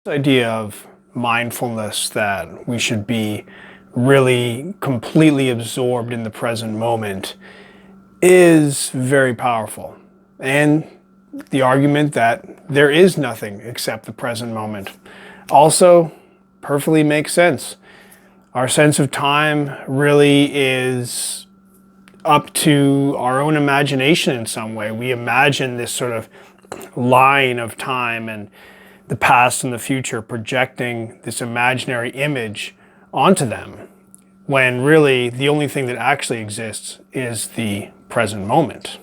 This idea of mindfulness, that we should be really completely absorbed in the present moment, is very powerful. And the argument that there is nothing except the present moment also perfectly makes sense. Our sense of time really is up to our own imagination in some way. We imagine this sort of line of time and the past and the future, projecting this imaginary image onto them, when really the only thing that actually exists is the present moment.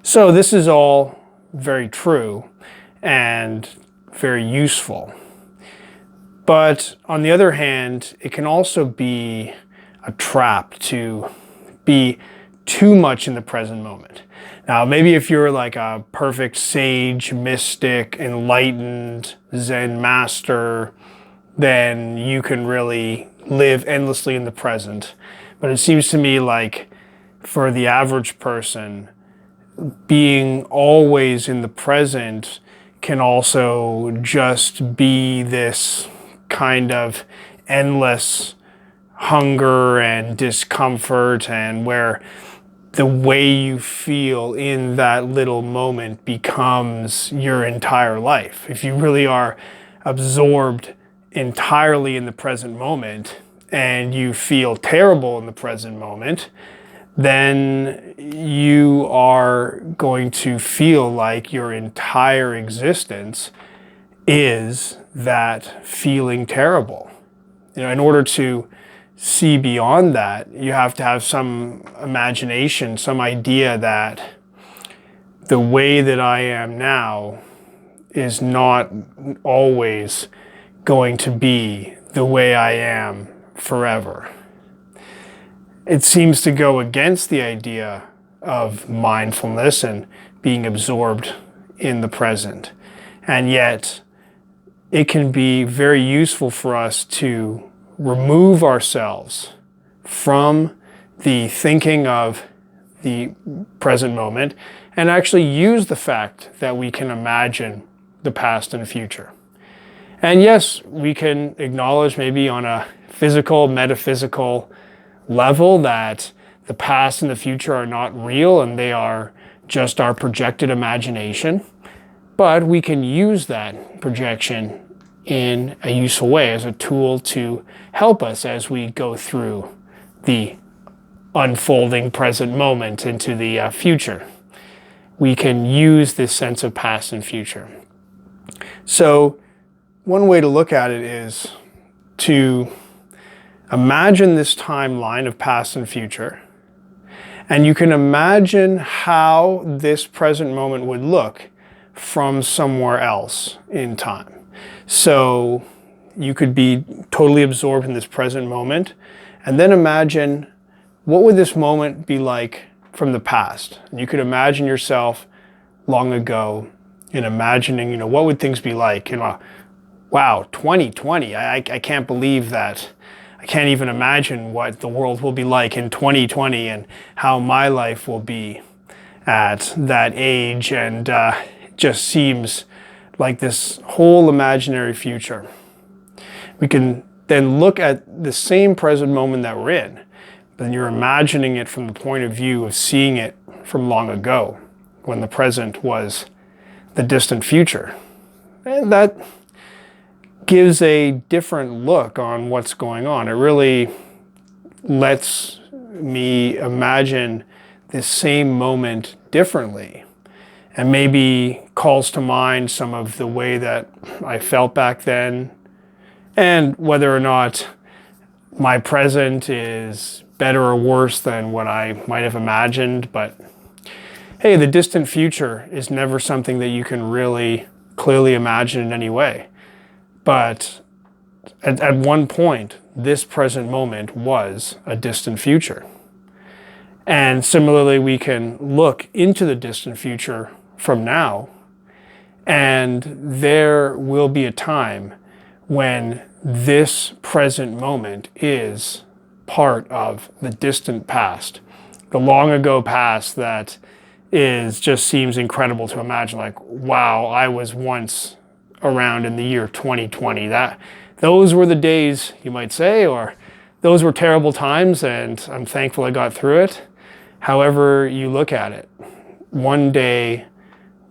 So this is all very true and very useful. But on the other hand, it can also be a trap to be too much in the present moment. Now, maybe if you're like a perfect sage, mystic, enlightened, Zen master, then you can really live endlessly in the present. But it seems to me like for the average person, being always in the present can also just be this kind of endless hunger and discomfort, and where the way you feel in that little moment becomes your entire life. If you really are absorbed entirely in the present moment and you feel terrible in the present moment, then you are going to feel like your entire existence is that feeling terrible. In order to see beyond that, you have to have some imagination, some idea that the way that I am now is not always going to be the way I am forever. It seems to go against the idea of mindfulness and being absorbed in the present. And yet, it can be very useful for us to remove ourselves from the thinking of the present moment and actually use the fact that we can imagine the past and future. And yes, we can acknowledge maybe on a physical, metaphysical level that the past and the future are not real and they are just our projected imagination. But we can use that projection in a useful way as a tool to help us as we go through the unfolding present moment into the future. We can use this sense of past and future. So one way to look at it is to imagine this timeline of past and future, and you can imagine how this present moment would look from somewhere else in time. So you could be totally absorbed in this present moment, and then imagine what would this moment be like from the past. And you could imagine yourself long ago and imagining, what would things be like? Wow, 2020, I can't believe that. I can't even imagine what the world will be like in 2020 and how my life will be at that age. And it just seems like this whole imaginary future. We can then look at the same present moment that we're in, but you're imagining it from the point of view of seeing it from long ago, when the present was the distant future. And that gives a different look on what's going on. It really lets me imagine this same moment differently, and maybe calls to mind some of the way that I felt back then, and whether or not my present is better or worse than what I might have imagined. But hey, the distant future is never something that you can really clearly imagine in any way. But at one point, this present moment was a distant future. And similarly, we can look into the distant future from now, and there will be a time when this present moment is part of the distant past, the long ago past that just seems incredible to imagine. Like, wow, I was once around in the year 2020. Those were the days, you might say, or those were terrible times, and I'm thankful I got through it. However you look at it, one day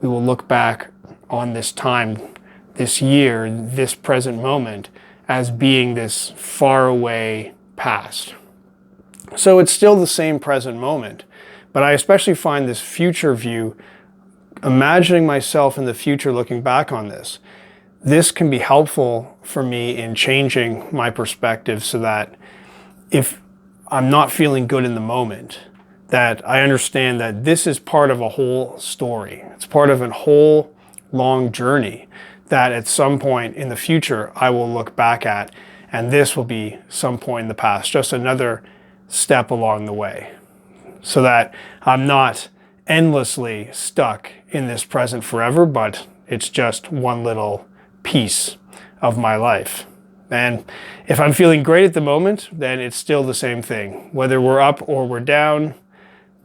we will look back on this time, this year, this present moment as being this far away past. So it's still the same present moment, but I especially find this future view, imagining myself in the future looking back on this. This can be helpful for me in changing my perspective so that if I'm not feeling good in the moment, that I understand that this is part of a whole story. It's part of a whole long journey that at some point in the future I will look back at, and this will be some point in the past, just another step along the way, so that I'm not endlessly stuck in this present forever, but it's just one little piece of my life. And if I'm feeling great at the moment, then it's still the same thing. Whether we're up or we're down,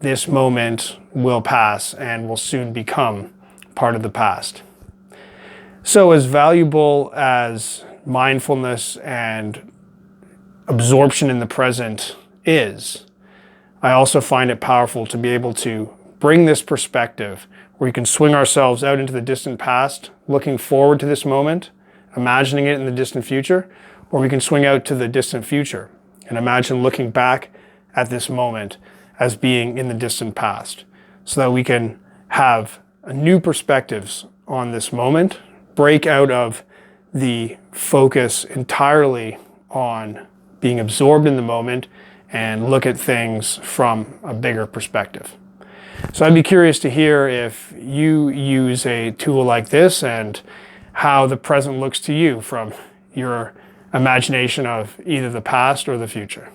this moment will pass and will soon become part of the past. So as valuable as mindfulness and absorption in the present is, I also find it powerful to be able to bring this perspective where we can swing ourselves out into the distant past, looking forward to this moment, imagining it in the distant future, or we can swing out to the distant future and imagine looking back at this moment as being in the distant past, so that we can have new perspectives on this moment, break out of the focus entirely on being absorbed in the moment, and look at things from a bigger perspective. So I'd be curious to hear if you use a tool like this and how the present looks to you from your imagination of either the past or the future.